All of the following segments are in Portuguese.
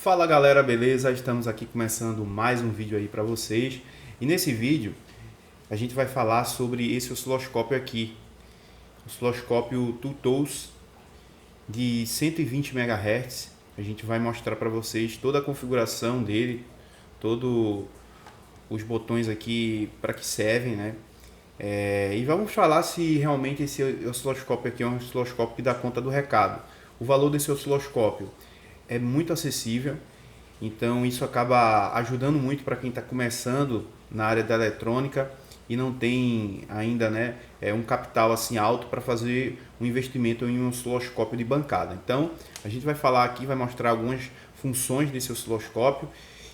Fala galera, beleza? Estamos aqui começando mais um vídeo aí para vocês. E nesse vídeo a gente vai falar sobre esse osciloscópio aqui, osciloscópio Two-Tools de 120 MHz. A gente vai mostrar para vocês toda a configuração dele, todos os botões aqui para que servem, né? E vamos falar se realmente esse osciloscópio aqui é um osciloscópio que dá conta do recado. O valor desse osciloscópio é muito acessível, então isso acaba ajudando muito para quem está começando na área da eletrônica e não tem ainda, né, um capital assim alto para fazer um investimento em um osciloscópio de bancada. Então a gente vai falar aqui, vai mostrar algumas funções desse osciloscópio.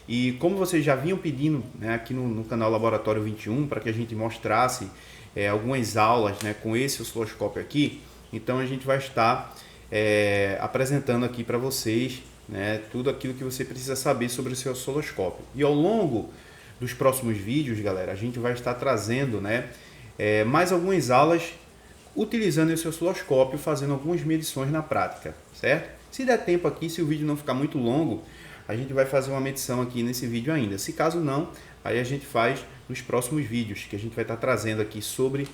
E como vocês já vinham pedindo, né, aqui no canal Laboratório 21, para que a gente mostrasse algumas aulas, né, com esse osciloscópio aqui, então a gente vai estar apresentando aqui para vocês, né, tudo aquilo que você precisa saber sobre esse osciloscópio. E ao longo dos próximos vídeos, galera, a gente vai estar trazendo, né, mais algumas aulas utilizando esse osciloscópio, fazendo algumas medições na prática, certo? Se der tempo aqui, se o vídeo não ficar muito longo, a gente vai fazer uma medição aqui nesse vídeo ainda. Se caso não, aí a gente faz nos próximos vídeos, que a gente vai estar trazendo aqui sobre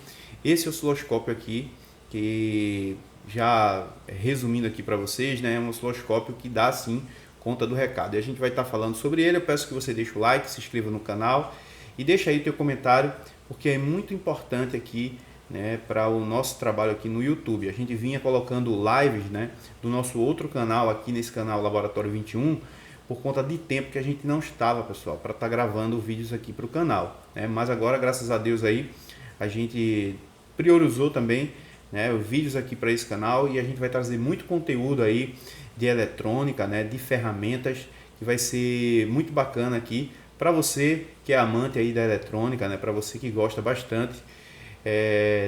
esse osciloscópio aqui, que já resumindo aqui para vocês, né, é um osciloscópio que dá sim conta do recado. E a gente vai estar falando sobre ele. Eu peço que você deixe o like, se inscreva no canal e deixa aí o teu comentário, porque é muito importante aqui, né, para o nosso trabalho aqui no YouTube. A gente vinha colocando lives, né, do nosso outro canal aqui nesse canal Laboratório 21, por conta de tempo que a gente não estava, pessoal, para estar gravando vídeos aqui para o canal, né? Mas agora, graças a Deus aí, a gente priorizou também, né, os vídeos aqui para esse canal, e a gente vai trazer muito conteúdo aí de eletrônica, né, de ferramentas, que vai ser muito bacana aqui para você que é amante aí da eletrônica, né, para você que gosta bastante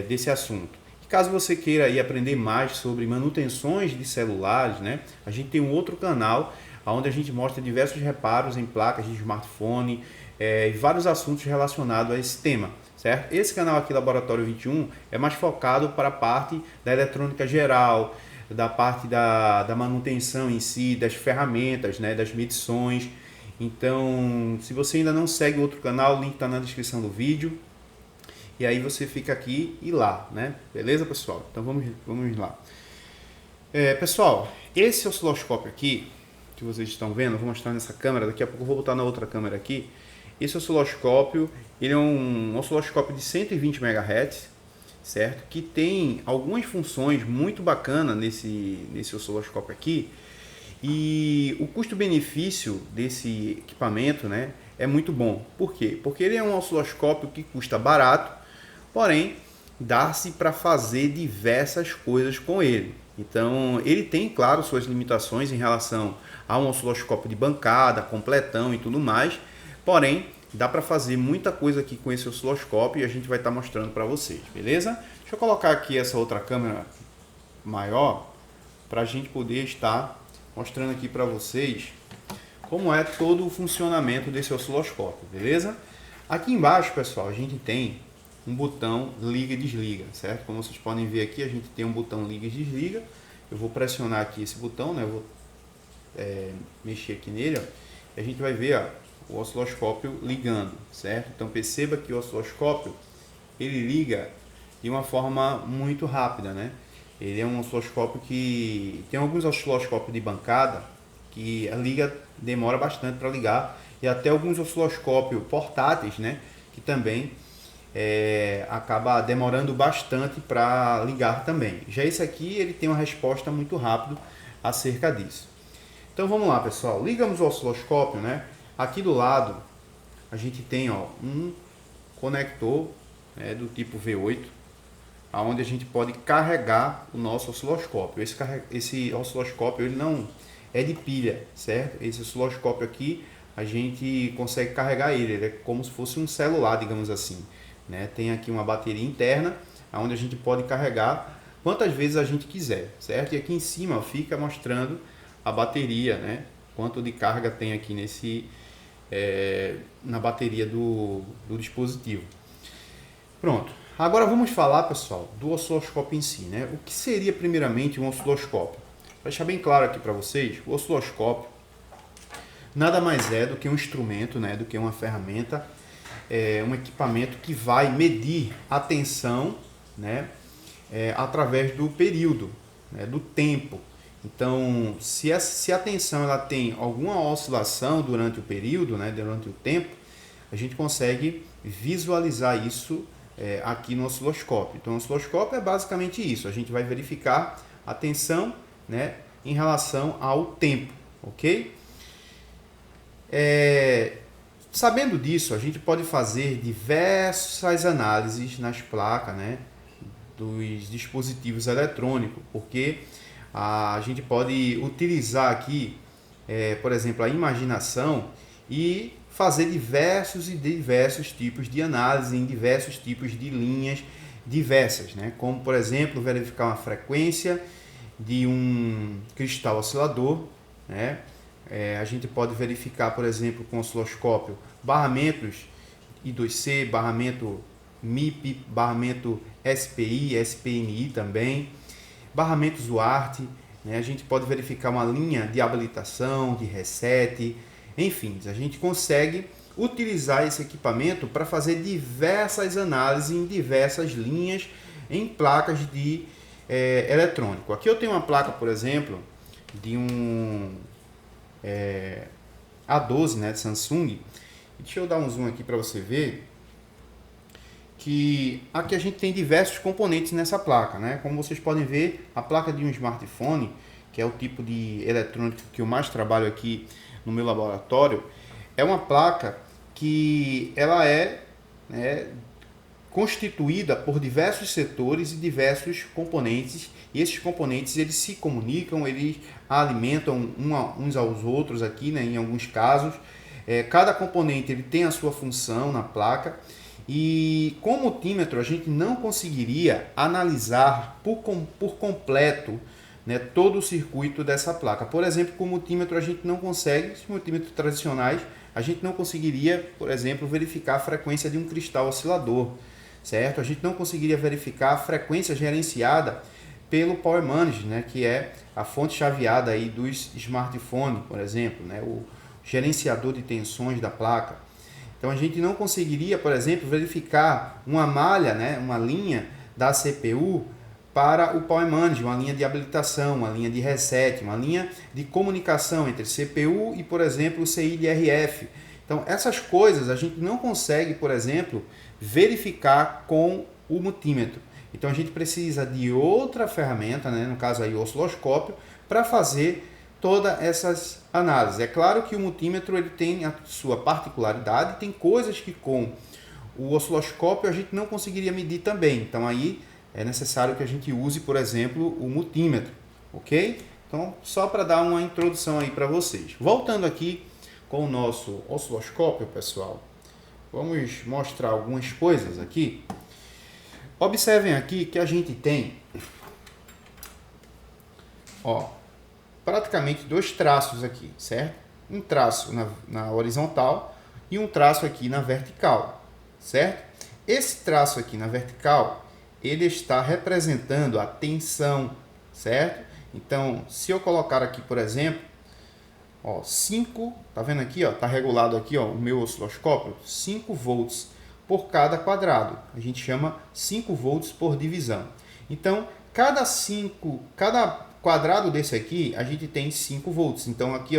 desse assunto. E caso você queira aí aprender mais sobre manutenções de celulares, né, a gente tem um outro canal onde a gente mostra diversos reparos em placas de smartphone e vários assuntos relacionados a esse tema, certo? Esse canal aqui, Laboratório 21, é mais focado para a parte da eletrônica geral, da parte da manutenção em si, das ferramentas, né, das medições. Então, se você ainda não segue o outro canal, o link está na descrição do vídeo. E aí você fica aqui e lá, né? Beleza, pessoal? Então vamos lá. Pessoal, esse osciloscópio aqui, que vocês estão vendo, eu vou mostrar nessa câmera, daqui a pouco eu vou botar na outra câmera aqui. Esse osciloscópio, ele é um osciloscópio de 120 MHz, certo? Que tem algumas funções muito bacanas nesse osciloscópio aqui. E o custo-benefício desse equipamento, né, é muito bom. Por quê? Porque ele é um osciloscópio que custa barato, porém dá-se para fazer diversas coisas com ele. Então, ele tem, claro, suas limitações em relação a um osciloscópio de bancada, completão e tudo mais. Porém, dá para fazer muita coisa aqui com esse osciloscópio e a gente vai estar mostrando para vocês, beleza? Deixa eu colocar aqui essa outra câmera maior para a gente poder estar mostrando aqui para vocês como é todo o funcionamento desse osciloscópio, beleza? Aqui embaixo, pessoal, a gente tem um botão liga e desliga, certo? Como vocês podem ver aqui, a gente tem um botão liga e desliga. Eu vou pressionar aqui esse botão, né? Eu vou mexer aqui nele, ó, e a gente vai ver, ó, o osciloscópio ligando, certo? Então perceba que o osciloscópio ele liga de uma forma muito rápida, né? Ele é um osciloscópio que tem alguns osciloscópios de bancada que a liga demora bastante para ligar, e até alguns osciloscópios portáteis, né, que também acaba demorando bastante para ligar também. Já esse aqui ele tem uma resposta muito rápida acerca disso. Então vamos lá, pessoal, ligamos o osciloscópio, né? Aqui do lado a gente tem, ó, um conector, né, do tipo V8, onde a gente pode carregar o nosso osciloscópio. Esse osciloscópio ele não é de pilha, certo? Esse osciloscópio aqui a gente consegue carregar ele é como se fosse um celular, digamos assim, né? Tem aqui uma bateria interna onde a gente pode carregar quantas vezes a gente quiser, certo? E aqui em cima fica mostrando a bateria, né? Quanto de carga tem aqui na bateria do dispositivo. Pronto. Agora vamos falar, pessoal, do osciloscópio em si, né? O que seria primeiramente um osciloscópio? Para deixar bem claro aqui para vocês, o osciloscópio nada mais é do que um instrumento, né, do que uma ferramenta, um equipamento que vai medir a tensão, né, através do período, né, do tempo. Então, se a tensão ela tem alguma oscilação durante o período, né, durante o tempo, a gente consegue visualizar isso aqui no osciloscópio. Então, o osciloscópio é basicamente isso. A gente vai verificar a tensão, né, em relação ao tempo, ok? Sabendo disso, a gente pode fazer diversas análises nas placas, né, dos dispositivos eletrônicos, porque a gente pode utilizar aqui, por exemplo, a imaginação e fazer diversos tipos de análise em diversos tipos de linhas diversas, né? Como, por exemplo, verificar uma frequência de um cristal oscilador, né? A gente pode verificar, por exemplo, com o osciloscópio, barramentos I2C, barramento MIP, barramento SPI, SPMI também, barramentos UART, né? A gente pode verificar uma linha de habilitação, de reset, enfim, a gente consegue utilizar esse equipamento para fazer diversas análises em diversas linhas em placas de eletrônico. Aqui eu tenho uma placa, por exemplo, de um A12, né, de Samsung. Deixa eu dar um zoom aqui para você ver que aqui a gente tem diversos componentes nessa placa, né? Como vocês podem ver, a placa de um smartphone, que é o tipo de eletrônico que eu mais trabalho aqui no meu laboratório, é uma placa que ela constituída por diversos setores e diversos componentes, e esses componentes eles se comunicam, eles alimentam uns aos outros aqui, né, em alguns casos. Cada componente ele tem a sua função na placa, e com o multímetro a gente não conseguiria analisar por completo, né, todo o circuito dessa placa. Por exemplo, com o multímetro a gente não consegue, os multímetros tradicionais, a gente não conseguiria, por exemplo, verificar a frequência de um cristal oscilador, certo? A gente não conseguiria verificar a frequência gerenciada pelo Power Manager, né, que é a fonte chaveada aí dos smartphones, por exemplo, né, o gerenciador de tensões da placa. Então a gente não conseguiria, por exemplo, verificar uma malha, né, uma linha da CPU para o Power Manager, uma linha de habilitação, uma linha de reset, uma linha de comunicação entre CPU e, por exemplo, o CI de RF. Então, essas coisas a gente não consegue, por exemplo, verificar com o multímetro. Então, a gente precisa de outra ferramenta, né, no caso aí o osciloscópio, para fazer todas essas análises. É claro que o multímetro ele tem a sua particularidade, tem coisas que com o osciloscópio a gente não conseguiria medir também. Então, aí é necessário que a gente use, por exemplo, o multímetro, ok? Então, só para dar uma introdução aí para vocês. Voltando aqui com o nosso osciloscópio, pessoal, vamos mostrar algumas coisas aqui. Observem aqui que a gente tem, praticamente dois traços aqui, certo? Um traço na horizontal e um traço aqui na vertical, certo? Esse traço aqui na vertical ele está representando a tensão, certo? Então, se eu colocar aqui, por exemplo, 5, tá vendo aqui, tá regulado aqui, o meu osciloscópio, 5 volts por cada quadrado. A gente chama 5 volts por divisão. Então, cada quadrado desse aqui, a gente tem 5 volts. Então, aqui,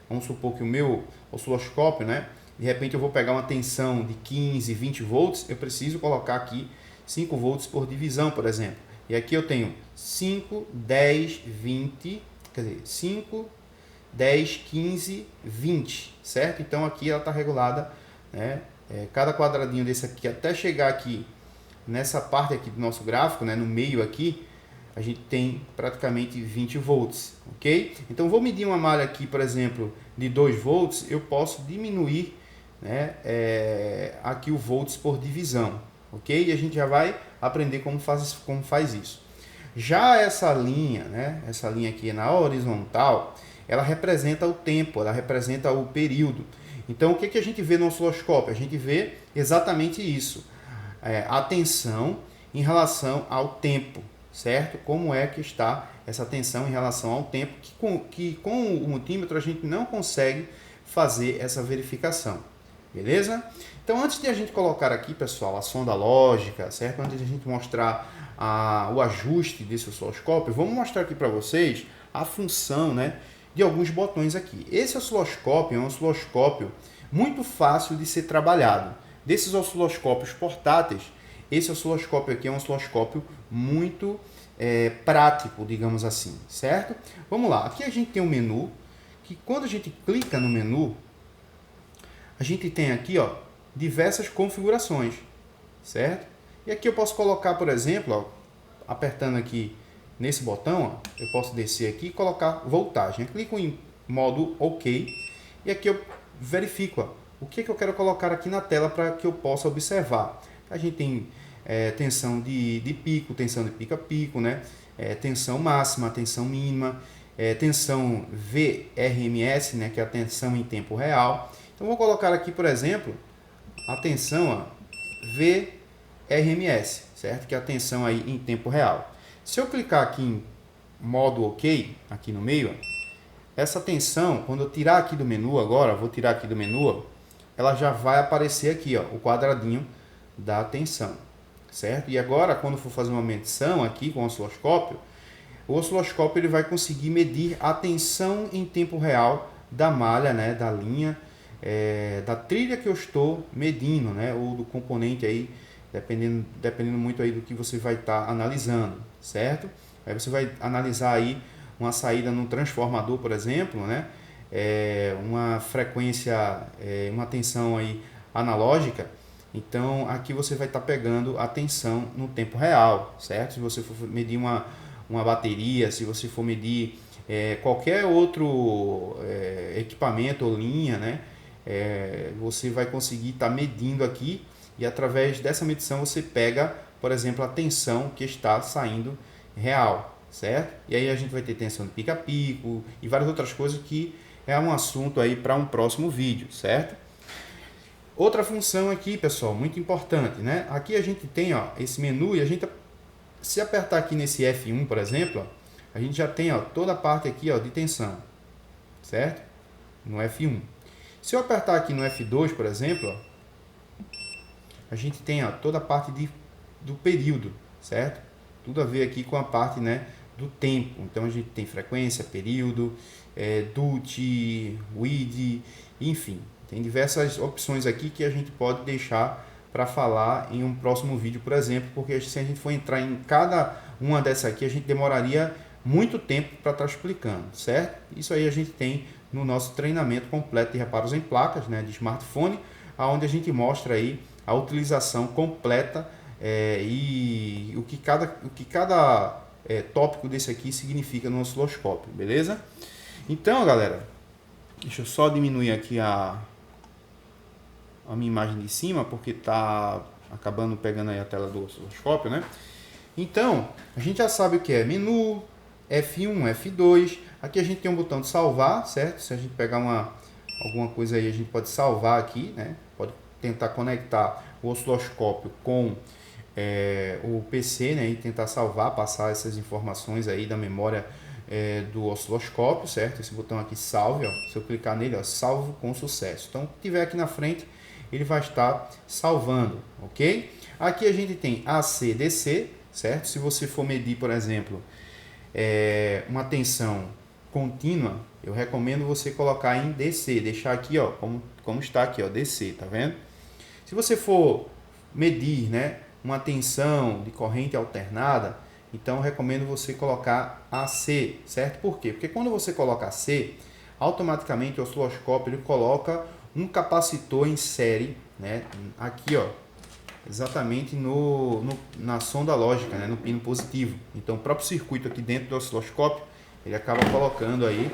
vamos supor que o meu osciloscópio, né, de repente eu vou pegar uma tensão de 15, 20 volts, eu preciso colocar aqui 5 volts por divisão, por exemplo. E aqui eu tenho 5, 10, 20, quer dizer, 5, 10, 15, 20, certo? Então aqui ela está regulada, né? Cada quadradinho desse aqui, até chegar aqui nessa parte aqui do nosso gráfico, né, no meio aqui, a gente tem praticamente 20 volts, ok? Então vou medir uma malha aqui, por exemplo, de 2 volts, eu posso diminuir, né, aqui o volts por divisão, ok? E a gente já vai aprender como faz isso. Já essa linha, né, essa linha aqui na horizontal, ela representa o tempo, ela representa o período. Então, o que a gente vê no osciloscópio? A gente vê exatamente isso, a tensão em relação ao tempo, certo? Como é que está essa tensão em relação ao tempo, que com o multímetro a gente não consegue fazer essa verificação, beleza? Então, antes de a gente colocar aqui, pessoal, a sonda lógica, certo? Antes de a gente mostrar o ajuste desse osciloscópio, vamos mostrar aqui para vocês a função, né, de alguns botões aqui. Esse osciloscópio é um osciloscópio muito fácil de ser trabalhado. Desses osciloscópios portáteis, esse osciloscópio aqui é um osciloscópio muito prático, digamos assim, certo? Vamos lá, aqui a gente tem um menu, que quando a gente clica no menu, a gente tem aqui, ó, diversas configurações, certo? E aqui eu posso colocar, por exemplo, ó, apertando aqui nesse botão, ó, eu posso descer aqui e colocar voltagem. Eu clico em modo OK e aqui eu verifico, ó, o que eu quero colocar aqui na tela para que eu possa observar. A gente tem tensão de pico, tensão de pico a pico, né? Tensão máxima, tensão mínima, tensão VRMS, né? Que é a tensão em tempo real. Então vou colocar aqui, por exemplo, a tensão VRMS, certo? Que é a tensão aí em tempo real. Se eu clicar aqui em modo OK, aqui no meio, ó, essa tensão, quando eu tirar aqui do menu agora, vou tirar aqui do menu, ó, ela já vai aparecer aqui, ó, o quadradinho da tensão, certo? E agora, quando for fazer uma medição aqui com o osciloscópio ele vai conseguir medir a tensão em tempo real da malha, né, da linha, da trilha que eu estou medindo, né, ou do componente aí, dependendo muito aí do que você vai estar analisando, certo? Aí você vai analisar aí uma saída no transformador, por exemplo, né, uma frequência, uma tensão aí analógica. Então aqui você vai estar pegando a tensão no tempo real, certo? Se você for medir uma bateria, se você for medir qualquer outro equipamento ou linha, né? Você vai conseguir estar medindo aqui e através dessa medição você pega, por exemplo, a tensão que está saindo real, certo? E aí a gente vai ter tensão de pico a pico e várias outras coisas que é um assunto aí para um próximo vídeo, certo? Outra função aqui, pessoal, muito importante, né? Aqui a gente tem, ó, esse menu e a gente, se apertar aqui nesse F1, por exemplo, ó, a gente já tem, ó, toda a parte aqui, ó, de tensão, certo? No F1. Se eu apertar aqui no F2, por exemplo, ó, a gente tem, ó, toda a parte do período, certo? Tudo a ver aqui com a parte, né, do tempo. Então a gente tem frequência, período, duty, width, enfim. Tem diversas opções aqui que a gente pode deixar para falar em um próximo vídeo, por exemplo, porque se a gente for entrar em cada uma dessas aqui, a gente demoraria muito tempo para estar explicando, certo? Isso aí a gente tem no nosso treinamento completo de reparos em placas, né, de smartphone, onde a gente mostra aí a utilização completa e o que cada tópico desse aqui significa no osciloscópio, beleza? Então, galera, deixa eu só diminuir aqui a minha imagem de cima, porque está acabando pegando aí a tela do osciloscópio, né? Então, a gente já sabe o que é menu, F1, F2. Aqui a gente tem um botão de salvar, certo? Se a gente pegar alguma coisa aí, a gente pode salvar aqui, né? Pode tentar conectar o osciloscópio com o PC, né? E tentar salvar, passar essas informações aí da memória do osciloscópio, certo? Esse botão aqui, salve, ó. Se eu clicar nele, ó, salvo com sucesso. Então, o que tiver aqui na frente, ele vai estar salvando, ok? Aqui a gente tem AC, DC, certo? Se você for medir, por exemplo, uma tensão contínua, eu recomendo você colocar em DC, deixar aqui, ó, como está aqui, ó, DC, tá vendo? Se você for medir, né, uma tensão de corrente alternada, então eu recomendo você colocar AC, certo? Por quê? Porque quando você coloca AC, automaticamente o osciloscópio ele coloca um capacitor em série, né, aqui, ó, exatamente na sonda lógica, né, no pino positivo. Então o próprio circuito aqui dentro do osciloscópio, ele acaba colocando aí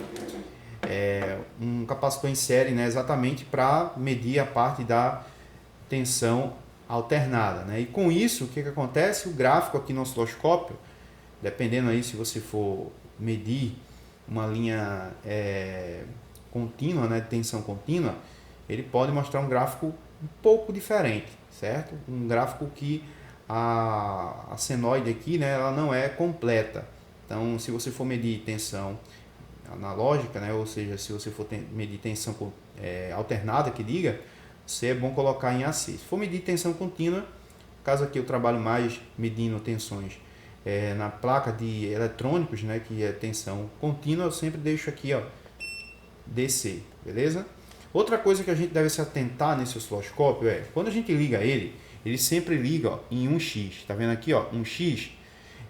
um capacitor em série, né, exatamente para medir a parte da tensão alternada, né? E com isso, o que acontece? O gráfico aqui no osciloscópio, dependendo aí se você for medir uma linha contínua, né, de tensão contínua, ele pode mostrar um gráfico um pouco diferente, certo? Um gráfico que a senoide aqui, né, ela não é completa. Então, se você for medir tensão analógica, né? Ou seja, se você for medir tensão alternada que diga, é bom colocar em AC. Se for medir tensão contínua, no caso aqui eu trabalho mais medindo tensões na placa de eletrônicos, né? Que é tensão contínua, eu sempre deixo aqui, ó, DC, beleza? Outra coisa que a gente deve se atentar nesse osciloscópio quando a gente liga ele sempre liga, ó, em 1x, tá vendo aqui, ó, 1x.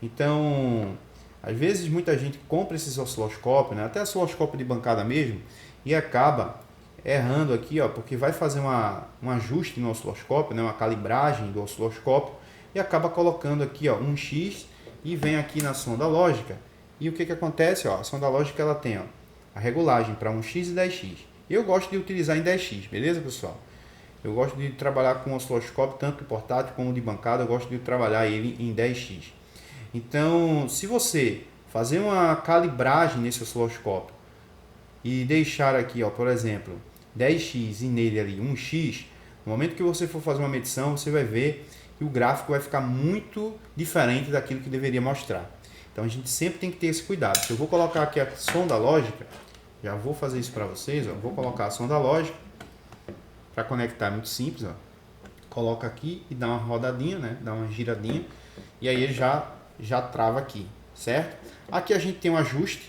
Então, às vezes muita gente compra esses osciloscópios, né, até osciloscópio de bancada mesmo, e acaba errando aqui, ó, porque vai fazer um ajuste no osciloscópio, né, uma calibragem do osciloscópio, e acaba colocando aqui, ó, 1x, e vem aqui na sonda lógica, e o que acontece, ó, a sonda lógica ela tem, ó, a regulagem para 1x e 10x. Eu gosto de utilizar em 10x, beleza, pessoal? Eu gosto de trabalhar com osciloscópio, tanto portátil como de bancada, eu gosto de trabalhar ele em 10x. Então, se você fazer uma calibragem nesse osciloscópio e deixar aqui, ó, por exemplo, 10x e nele ali 1x, no momento que você for fazer uma medição, você vai ver que o gráfico vai ficar muito diferente daquilo que deveria mostrar. Então, a gente sempre tem que ter esse cuidado. Se eu vou colocar aqui a sonda lógica, já vou fazer isso para vocês, ó, vou colocar a sonda lógica. Para conectar é muito simples, ó. Coloca aqui e dá uma rodadinha, né? Dá uma giradinha e aí ele já trava aqui, certo? Aqui a gente tem um ajuste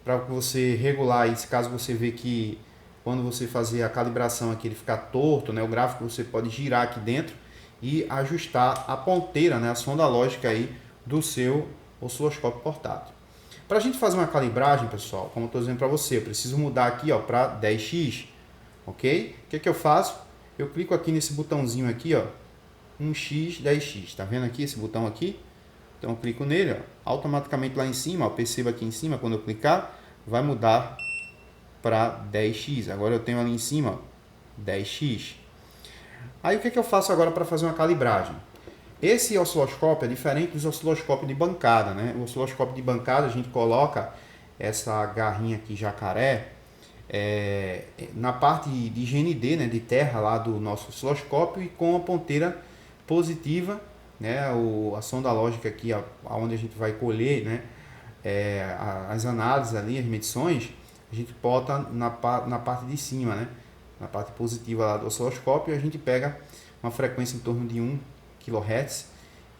para você regular isso, caso você vê que quando você fazer a calibração aqui ele ficar torto, né? O gráfico você pode girar aqui dentro e ajustar a ponteira, né? A sonda lógica aí do seu osciloscópio portátil. Para a gente fazer uma calibragem, pessoal, como eu estou dizendo para você, eu preciso mudar aqui, ó, para 10x. Ok? O que eu faço? Eu clico aqui nesse botãozinho aqui, ó, 1x, 10x. Tá vendo aqui esse botão aqui? Então eu clico nele, ó, automaticamente lá em cima, ó, perceba aqui em cima, quando eu clicar, vai mudar para 10x. Agora eu tenho ali em cima, ó, 10x. Aí o que eu faço agora para fazer uma calibragem? Esse osciloscópio é diferente dos osciloscópios de bancada, né? O osciloscópio de bancada a gente coloca essa garrinha aqui jacaré na parte de GND, né, de terra lá do nosso osciloscópio e com a ponteira positiva, né, a sonda lógica aqui, onde a gente vai colher, né, as análises ali, as medições, a gente bota na parte de cima, né, na parte positiva lá do osciloscópio, e a gente pega uma frequência em torno de 1 kHz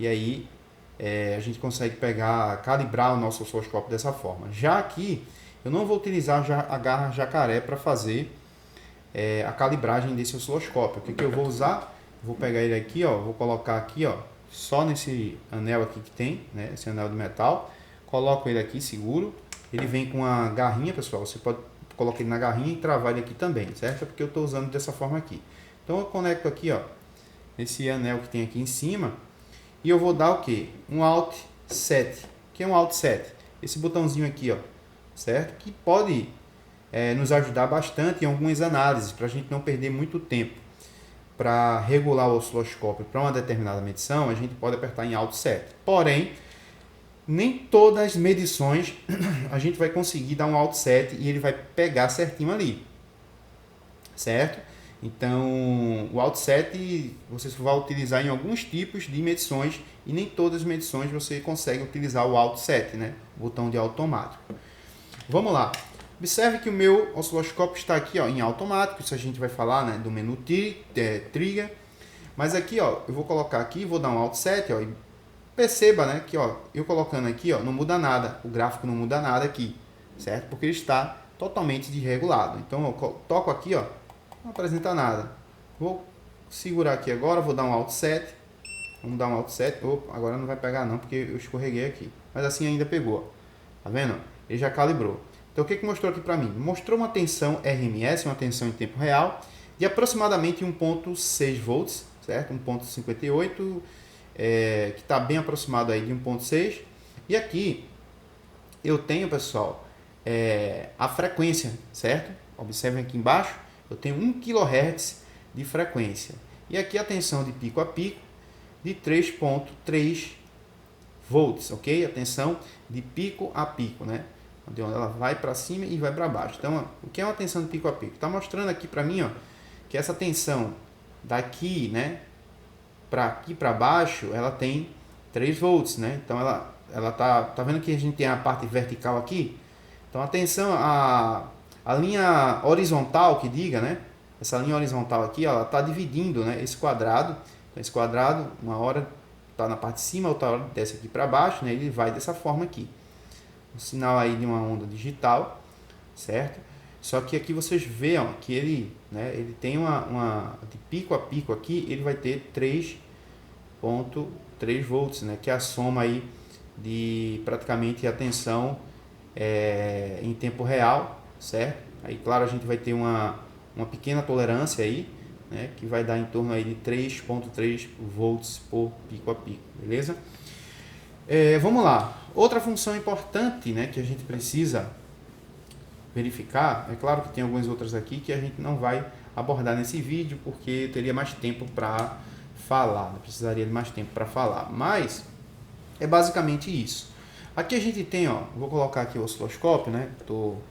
e aí a gente consegue calibrar o nosso osciloscópio dessa forma. Já aqui eu não vou utilizar a garra jacaré para fazer a calibragem desse osciloscópio. O que eu vou usar? Vou pegar ele aqui, ó, vou colocar aqui, ó, só nesse anel aqui que tem, né, esse anel de metal. Coloco ele aqui seguro. Ele vem com a garrinha, pessoal. Você pode colocar ele na garrinha e travar ele aqui também, certo? É porque eu estou usando dessa forma aqui. Então eu conecto aqui, ó, esse anel que tem aqui em cima e eu vou dar o que? Um Alt 7. O que é um Alt 7? Esse botãozinho aqui, ó, certo? Que pode nos ajudar bastante em algumas análises, para a gente não perder muito tempo. Para regular o osciloscópio para uma determinada medição, a gente pode apertar em Alt 7. Porém, nem todas as medições a gente vai conseguir dar um Alt 7 e ele vai pegar certinho ali, certo? Então, o Alt 7 você vai utilizar em alguns tipos de medições e nem todas as medições você consegue utilizar o Alt 7, né? O botão de automático. Vamos lá. Observe que o meu osciloscópio está aqui, ó, em automático. Isso a gente vai falar, né, do menu trigger. Mas aqui, ó, eu vou colocar aqui, vou dar um Alt 7, ó, e perceba, né, que, ó, eu colocando aqui, ó, não muda nada. O gráfico não muda nada aqui, certo? Porque ele está totalmente desregulado. Então eu toco aqui, ó, não apresenta nada. Vou segurar aqui agora, vou dar um Alt 7. Vamos dar um Alt 7. Opa, agora não vai pegar não, porque eu escorreguei aqui. Mas assim ainda pegou. Tá vendo? Ele já calibrou. Então o que mostrou aqui para mim? Mostrou uma tensão RMS, uma tensão em tempo real, de aproximadamente 1.6 volts, certo? 1.58, que está bem aproximado aí de 1.6. E aqui eu tenho, pessoal, a frequência, certo? Observem aqui embaixo, eu tenho 1 kHz de frequência. E aqui a tensão de pico a pico de 3.3 volts, ok? A tensão de pico a pico, né? Onde ela vai para cima e vai para baixo. Então, o que é uma tensão de pico a pico? Está mostrando aqui para mim, ó, que essa tensão daqui, né, para aqui para baixo, ela tem 3 volts, né? Então ela tá vendo que a gente tem a parte vertical aqui? Então a tensão, a linha horizontal que diga, né? Essa linha horizontal aqui, ela está dividindo, né, esse quadrado. Então esse quadrado, uma hora está na parte de cima, outra hora desce aqui para baixo, né? Ele vai dessa forma aqui. Um sinal aí de uma onda digital, certo? Só que aqui vocês veem que ele, né, ele tem de pico a pico aqui, ele vai ter 3,3 volts, né, que é a soma aí de praticamente a tensão em tempo real, certo? Aí, claro, a gente vai ter uma pequena tolerância aí, né, que vai dar em torno aí de 3,3 volts por pico a pico, beleza? Vamos lá. Outra função importante, né, que a gente precisa verificar, é claro que tem algumas outras aqui que a gente não vai abordar nesse vídeo porque teria mais tempo para falar, né? Precisaria de mais tempo para falar, mas é basicamente isso. Aqui a gente tem, ó, vou colocar aqui o osciloscópio, né? Estou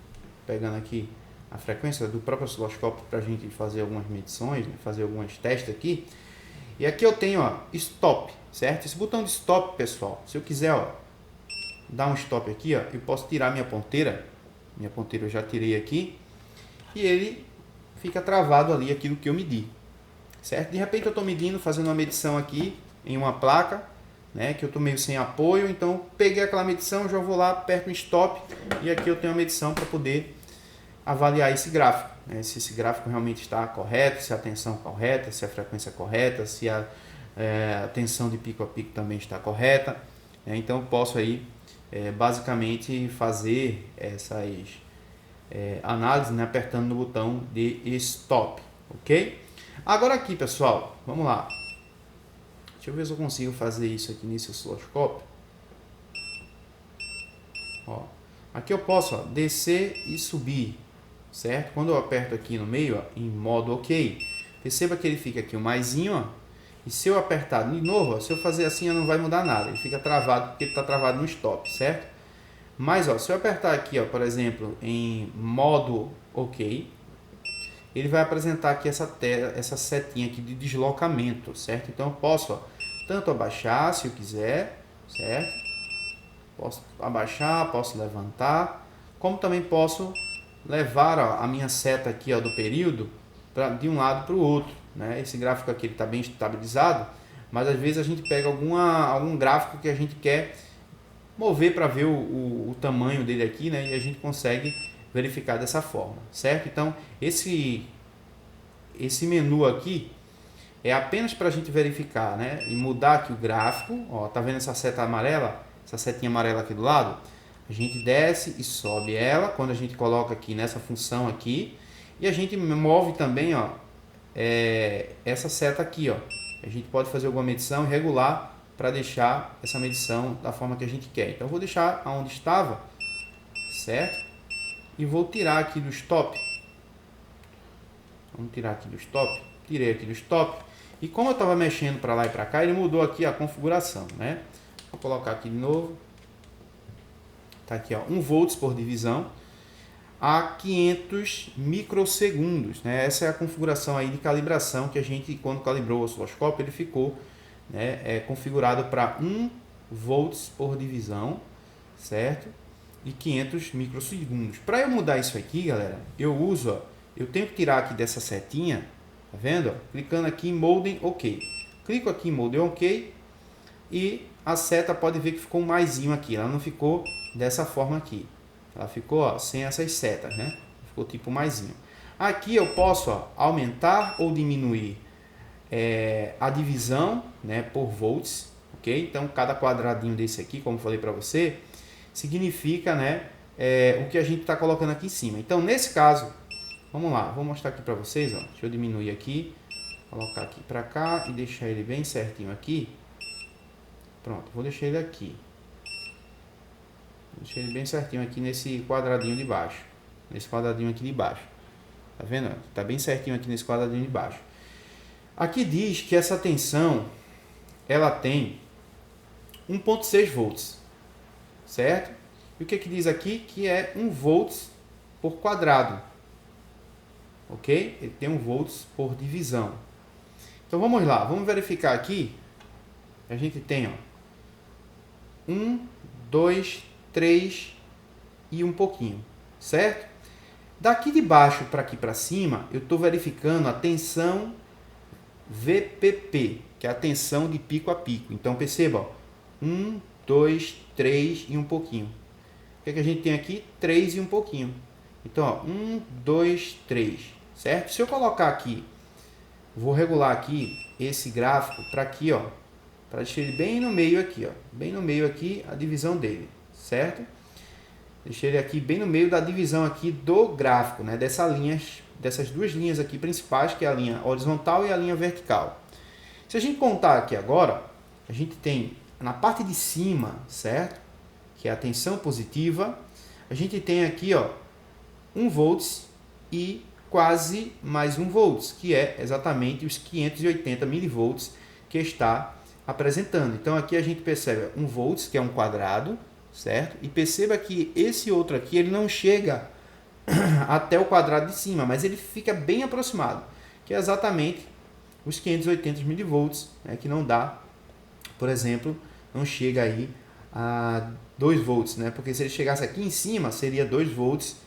pegando aqui a frequência do próprio osciloscópio para a gente fazer algumas medições, né? Fazer alguns testes aqui. E aqui eu tenho, ó, stop, certo? Esse botão de stop, pessoal, se eu quiser, ó, dar um stop aqui, ó, eu posso tirar minha ponteira. Minha ponteira eu já tirei aqui. E ele fica travado ali aquilo que eu medi. Certo? De repente eu estou medindo, fazendo uma medição aqui em uma placa, né, que eu estou meio sem apoio. Então peguei aquela medição, já vou lá, aperto no stop. E aqui eu tenho a medição para poder avaliar esse gráfico. Né, se esse gráfico realmente está correto, se a tensão correta, se a frequência correta, se a tensão de pico a pico também está correta. Né, então eu posso aí basicamente fazer essas análises, né, apertando no botão de stop, ok? Agora aqui, pessoal, vamos lá. Deixa eu ver se eu consigo fazer isso aqui nesse osciloscópio. Ó, aqui eu posso, ó, descer e subir, certo? Quando eu aperto aqui no meio, ó, em modo ok, perceba que ele fica aqui o maisinho, ó, e se eu apertar de novo, ó, se eu fazer assim, não vai mudar nada. Ele fica travado porque ele está travado no stop, certo? Mas, ó, se eu apertar aqui, ó, por exemplo, em modo ok, ele vai apresentar aqui essa setinha aqui de deslocamento, certo? Então eu posso, ó, tanto abaixar se eu quiser, certo? Posso abaixar, posso levantar, como também posso levar, ó, a minha seta aqui, ó, do período de um lado para o outro, né? Esse gráfico aqui está bem estabilizado, mas às vezes a gente pega algum gráfico que a gente quer mover para ver o tamanho dele aqui, né? E a gente consegue verificar dessa forma, certo? Então esse menu aqui é apenas para a gente verificar, né? E mudar aqui o gráfico. Ó, tá vendo essa seta amarela? Essa setinha amarela aqui do lado? A gente desce e sobe ela quando a gente coloca aqui nessa função aqui. E a gente move também, ó, essa seta aqui, ó. A gente pode fazer alguma medição e regular para deixar essa medição da forma que a gente quer. Então eu vou deixar aonde estava, certo? E vou tirar aqui do stop. Vamos tirar aqui do stop. Tirei aqui do stop. E como eu estava mexendo para lá e para cá, ele mudou aqui a configuração, né? Vou colocar aqui de novo. Tá aqui, ó, 1 volts por divisão a 500 microsegundos, né? Essa é a configuração aí de calibração que a gente, quando calibrou o osciloscópio, ele ficou, né, configurado para 1 volts por divisão, certo? E 500 microsegundos. Para eu mudar isso aqui, galera, eu uso, ó, eu tenho que tirar aqui dessa setinha, tá vendo? Ó, clicando aqui em Mode OK. Clico aqui em Mode OK e a seta pode ver que ficou um maisinho aqui. Ela não ficou dessa forma aqui. Ela ficou, ó, sem essas setas, né? Ficou tipo maisinho. Aqui eu posso, ó, aumentar ou diminuir a divisão, né, por volts, ok? Então cada quadradinho desse aqui, como falei para você, significa, né, o que a gente está colocando aqui em cima. Então nesse caso, vamos lá, vou mostrar aqui para vocês, ó. Deixa eu diminuir aqui, colocar aqui para cá e deixar ele bem certinho aqui. Pronto, vou deixar ele aqui. Deixei ele bem certinho aqui nesse quadradinho de baixo. Nesse quadradinho aqui de baixo. Tá vendo? Tá bem certinho aqui nesse quadradinho de baixo. Aqui diz que essa tensão, ela tem 1.6 volts. Certo? E o que que diz aqui? Que é 1 volts por quadrado. Ok? Ele tem 1 volts por divisão. Então vamos lá. Vamos verificar aqui. A gente tem, ó, 1, 2, 3 e um pouquinho, certo? Daqui de baixo para aqui para cima, eu estou verificando a tensão VPP, que é a tensão de pico a pico. Então perceba, ó, 1, 2, 3 e um pouquinho. O que é que a gente tem aqui? 3 e um pouquinho. Então, ó, 1, 2, 3, certo? Se eu colocar aqui, vou regular aqui esse gráfico para aqui, ó, para deixar ele bem no meio aqui, ó, bem no meio aqui a divisão dele, certo? Deixei ele aqui bem no meio da divisão aqui do gráfico, né? Dessas duas linhas aqui principais, que é a linha horizontal e a linha vertical. Se a gente contar aqui agora, a gente tem na parte de cima, certo? Que é a tensão positiva, a gente tem aqui, ó, 1 volts e quase mais 1 volts, que é exatamente os 580 milivolts que está apresentando. Então aqui a gente percebe 1 volts, que é um quadrado, certo? E perceba que esse outro aqui, ele não chega até o quadrado de cima, mas ele fica bem aproximado, que é exatamente os 580 milivolts, né, que não dá, por exemplo, não chega aí a 2 volts, né? Porque se ele chegasse aqui em cima, seria 2 volts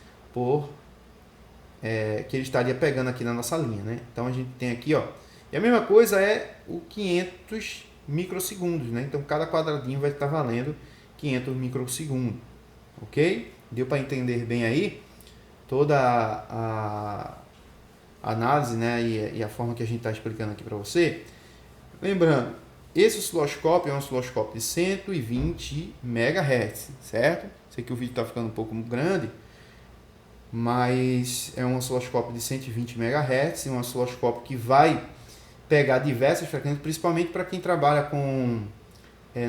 que ele estaria pegando aqui na nossa linha, né? Então a gente tem aqui, ó, e a mesma coisa é o 500 microsegundos, né? Então cada quadradinho vai estar valendo 500 microsegundos, ok? Deu para entender bem aí toda a análise, né? E a forma que a gente está explicando aqui para você. Lembrando, esse osciloscópio é um osciloscópio de 120 MHz, certo? Sei que o vídeo está ficando um pouco grande, mas é um osciloscópio de 120 MHz, um osciloscópio que vai pegar diversas frequências, principalmente para quem trabalha com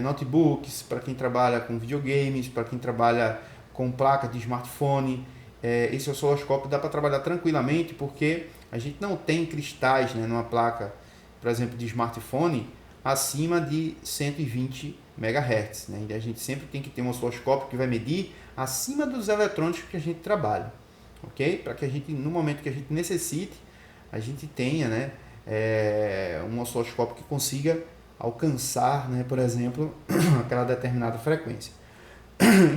notebooks, para quem trabalha com videogames, para quem trabalha com placas de smartphone. Esse osciloscópio dá para trabalhar tranquilamente, porque a gente não tem cristais, né, numa placa, por exemplo, de smartphone, acima de 120 MHz. Né? E a gente sempre tem que ter um osciloscópio que vai medir acima dos eletrônicos que a gente trabalha, ok? Para que a gente, no momento que a gente necessite, a gente tenha, né, um osciloscópio que consiga alcançar, né, por exemplo, aquela determinada frequência.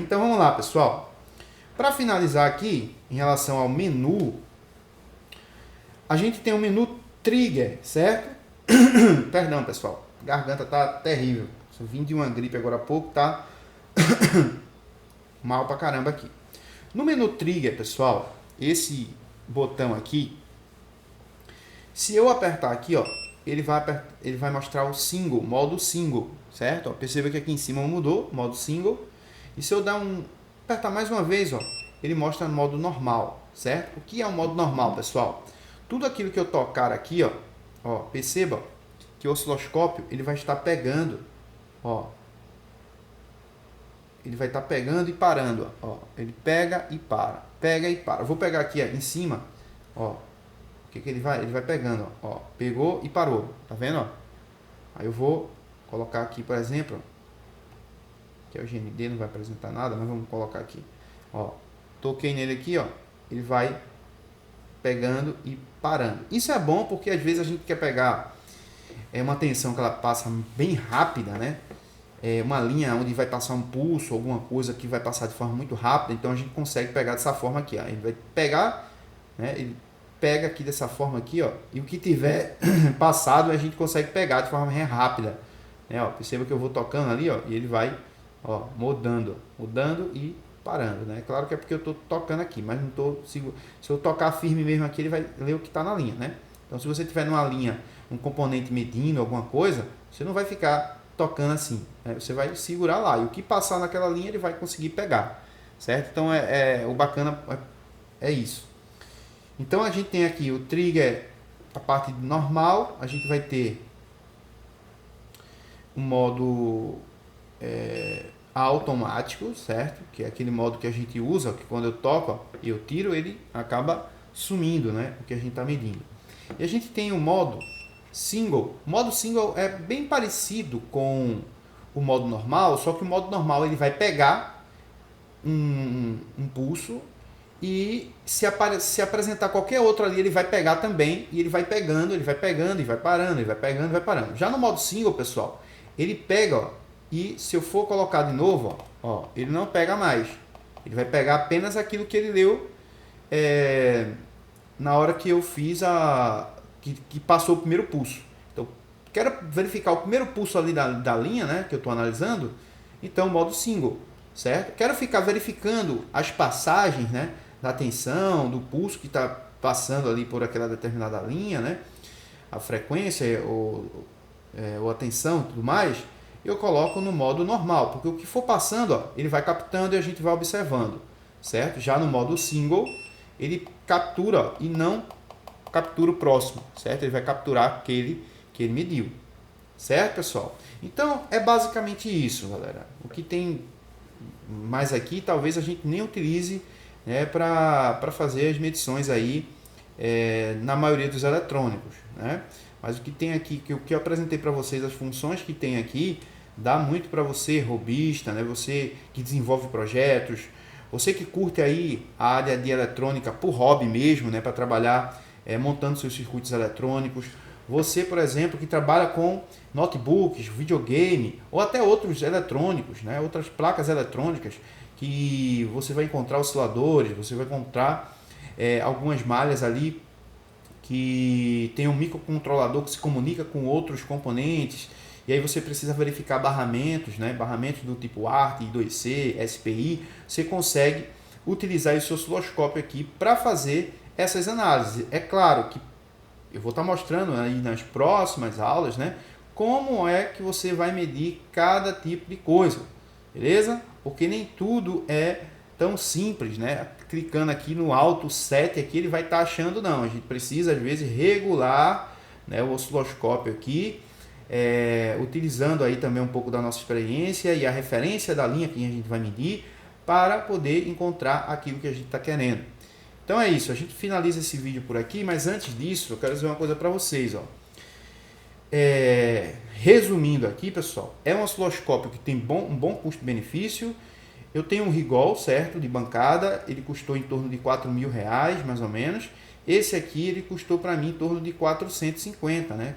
Então vamos lá, pessoal. Para finalizar aqui, em relação ao menu, a gente tem um menu trigger, certo? Perdão, pessoal, a garganta tá terrível. Eu vim de uma gripe agora há pouco, tá mal pra caramba aqui. No menu trigger, pessoal, esse botão aqui, se eu apertar aqui, ó, ele vai mostrar o single, modo single, certo? Ó, perceba que aqui em cima mudou, modo single. E se eu apertar mais uma vez, ó, ele mostra no modo normal, certo? O que é o modo normal, pessoal? Tudo aquilo que eu tocar aqui, ó, perceba que o osciloscópio ele vai estar pegando, ó, ele vai estar pegando e parando, ó, ele pega e para, pega e para. Eu vou pegar aqui, ó, em cima, ó. O que ele vai pegando, ó, pegou e parou, tá vendo, ó? Aí eu vou colocar aqui, por exemplo, que é o GND, não vai apresentar nada, mas vamos colocar aqui, ó, toquei nele aqui, ó, ele vai pegando e parando. Isso é bom porque às vezes a gente quer pegar uma tensão que ela passa bem rápida, né? Uma linha onde vai passar um pulso, alguma coisa que vai passar de forma muito rápida, então a gente consegue pegar dessa forma aqui, ó. Ele vai pegar, né? Ele pega aqui dessa forma aqui, ó, e o que tiver passado a gente consegue pegar de forma rápida, né? Ó, perceba que eu vou tocando ali, ó, e ele vai, ó, mudando e parando, né? Claro que é porque eu tô tocando aqui, mas não tô se eu tocar firme mesmo aqui, ele vai ler o que está na linha, né? Então se você tiver numa linha um componente medindo alguma coisa, você não vai ficar tocando assim, né? Você vai segurar lá e o que passar naquela linha ele vai conseguir pegar, certo? Então o bacana é isso. Então a gente tem aqui o trigger, a parte normal, a gente vai ter um modo automático, certo? Que é aquele modo que a gente usa, que quando eu toco, e eu tiro, ele acaba sumindo, né? O que a gente está medindo. E a gente tem o modo single. O modo single é bem parecido com o modo normal, só que o modo normal ele vai pegar um pulso e se apresentar qualquer outro ali, ele vai pegar também, e ele vai pegando e vai parando, ele vai pegando e vai parando. Já no modo single, pessoal, ele pega, ó, e se eu for colocar de novo, ó, ele não pega mais. Ele vai pegar apenas aquilo que ele leu na hora que eu fiz que passou o primeiro pulso. Então, quero verificar o primeiro pulso ali da linha, né, que eu estou analisando, então modo single, certo? Quero ficar verificando as passagens, né, da tensão, do pulso que está passando ali por aquela determinada linha, né, a frequência ou a tensão e tudo mais, eu coloco no modo normal, porque o que for passando, ó, ele vai captando e a gente vai observando, certo? Já no modo single, ele captura, ó, e não captura o próximo, certo? Ele vai capturar aquele que ele mediu, certo, pessoal? Então, é basicamente isso, galera. O que tem mais aqui, talvez a gente nem utilize, né, para fazer as medições aí na maioria dos eletrônicos, né? Mas o que tem aqui, o que eu apresentei para vocês, as funções que tem aqui, dá muito para você, robista, né? Você que desenvolve projetos, você que curte aí a área de eletrônica por hobby mesmo, né? Para trabalhar montando seus circuitos eletrônicos. Você, por exemplo, que trabalha com notebooks, videogame ou até outros eletrônicos, né? Outras placas eletrônicas que você vai encontrar osciladores, você vai encontrar algumas malhas ali que tem um microcontrolador que se comunica com outros componentes, e aí você precisa verificar barramentos, né? Barramentos do tipo ART, I2C, SPI, você consegue utilizar esse osciloscópio aqui para fazer essas análises. É claro que eu vou estar mostrando aí nas próximas aulas, né, como é que você vai medir cada tipo de coisa, beleza? Porque nem tudo é tão simples, né? Clicando aqui no Auto Set aqui, ele vai estar achando, não. A gente precisa, às vezes, regular, né, o osciloscópio aqui, utilizando aí também um pouco da nossa experiência e a referência da linha que a gente vai medir para poder encontrar aquilo que a gente está querendo. Então é isso, a gente finaliza esse vídeo por aqui, mas antes disso, eu quero dizer uma coisa para vocês, ó. Resumindo aqui, pessoal, é um osciloscópio que tem um bom custo-benefício. Eu tenho um Rigol, certo, de bancada, ele custou em torno de R$4.000, mais ou menos. Esse aqui, ele custou para mim em torno de 450, né?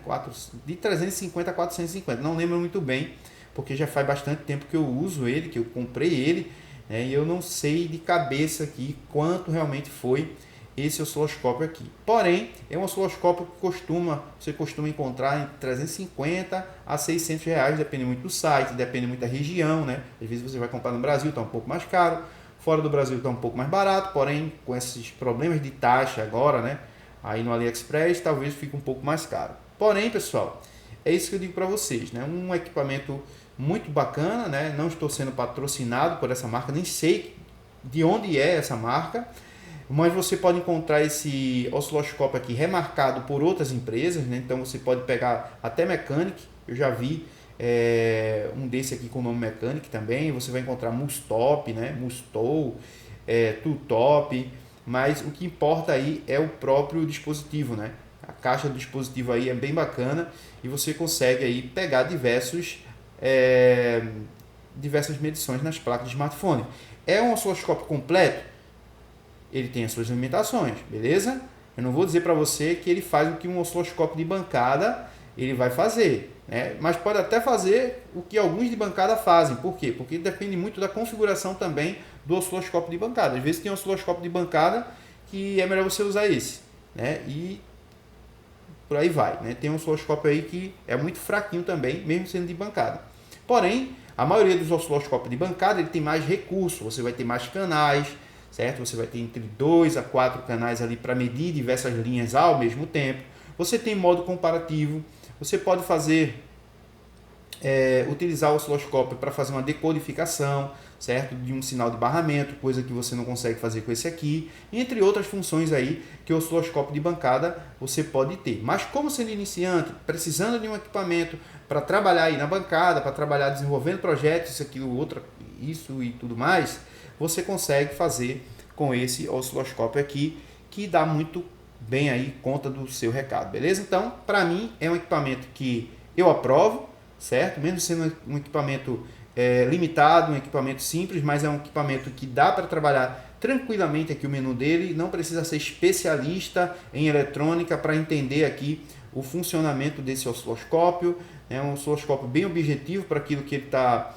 De 350 a 450, não lembro muito bem, porque já faz bastante tempo que eu uso ele, que eu comprei ele, né? E eu não sei de cabeça aqui quanto realmente foi esse osciloscópio aqui. Porém, é um osciloscópio que você costuma encontrar em 350 a 600 reais, depende muito do site, depende muito da região, né? Às vezes você vai comprar no Brasil, está um pouco mais caro, fora do Brasil está um pouco mais barato, porém, com esses problemas de taxa agora, né? Aí no AliExpress, talvez fique um pouco mais caro. Porém, pessoal, é isso que eu digo para vocês, né? Um equipamento muito bacana, né? Não estou sendo patrocinado por essa marca, nem sei de onde é essa marca, mas você pode encontrar esse osciloscópio aqui remarcado por outras empresas, né? Então você pode pegar até Mechanic, eu já vi um desse aqui com o nome Mechanic também, você vai encontrar Mustop, né? Mustow, Tutop, mas o que importa aí é o próprio dispositivo, né? A caixa do dispositivo aí é bem bacana e você consegue aí pegar diversas medições nas placas de smartphone. É um osciloscópio completo? Ele tem as suas limitações, beleza? Eu não vou dizer para você que ele faz o que um osciloscópio de bancada ele vai fazer, né? Mas pode até fazer o que alguns de bancada fazem. Por quê? Porque depende muito da configuração também do osciloscópio de bancada. Às vezes tem um osciloscópio de bancada que é melhor você usar esse, né? E por aí vai, né? Tem um osciloscópio aí que é muito fraquinho também, mesmo sendo de bancada. Porém, a maioria dos osciloscópios de bancada ele tem mais recurso, você vai ter mais canais, certo? Você vai ter entre 2 a 4 canais ali para medir diversas linhas ao mesmo tempo. Você tem modo comparativo, você pode utilizar o osciloscópio para fazer uma decodificação, certo? De um sinal de barramento, coisa que você não consegue fazer com esse aqui, entre outras funções aí que o osciloscópio de bancada você pode ter. Mas como sendo iniciante, precisando de um equipamento para trabalhar aí na bancada, para trabalhar desenvolvendo projetos, isso, aquilo, outro, isso e tudo mais, você consegue fazer com esse osciloscópio aqui, que dá muito bem aí conta do seu recado, beleza? Então, para mim, é um equipamento que eu aprovo, certo? Mesmo sendo um equipamento limitado, um equipamento simples, mas é um equipamento que dá para trabalhar tranquilamente aqui o menu dele, não precisa ser especialista em eletrônica para entender aqui o funcionamento desse osciloscópio. É um osciloscópio bem objetivo para aquilo que ele está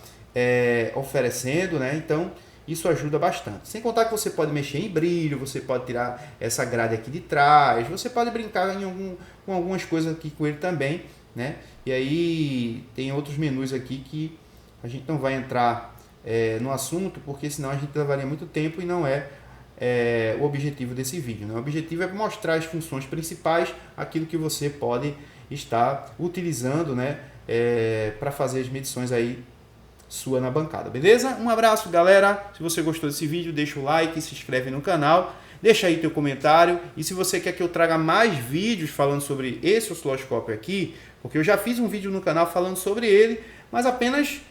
oferecendo, né? Então, isso ajuda bastante. Sem contar que você pode mexer em brilho, você pode tirar essa grade aqui de trás, você pode brincar com algumas coisas aqui com ele também, né? E aí tem outros menus aqui que a gente não vai entrar no assunto, porque senão a gente levaria muito tempo e não é o objetivo desse vídeo, né? O objetivo é mostrar as funções principais, aquilo que você pode estar utilizando, né? Para fazer as medições aí sua na bancada, beleza? Um abraço, galera. Se você gostou desse vídeo, deixa o like, se inscreve no canal, deixa aí teu comentário. E se você quer que eu traga mais vídeos falando sobre esse osciloscópio aqui, porque eu já fiz um vídeo no canal falando sobre ele, mas apenas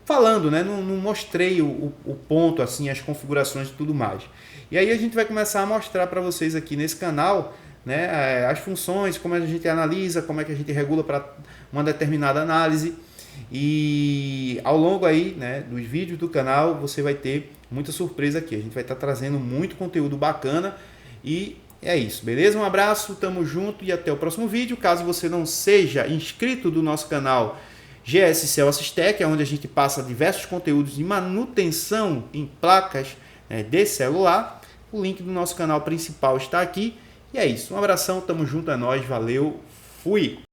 falando, né? Não mostrei o ponto, assim, as configurações e tudo mais. E aí a gente vai começar a mostrar para vocês aqui nesse canal, né, as funções, como a gente analisa, como é que a gente regula para uma determinada análise. E ao longo aí, né, dos vídeos do canal, você vai ter muita surpresa aqui. A gente vai estar trazendo muito conteúdo bacana e é isso, beleza? Um abraço, tamo junto e até o próximo vídeo. Caso você não seja inscrito do nosso canal GSCell Assistec, é onde a gente passa diversos conteúdos de manutenção em placas, né, de celular, o link do nosso canal principal está aqui. E é isso, um abração, tamo junto, é nóis, valeu, fui!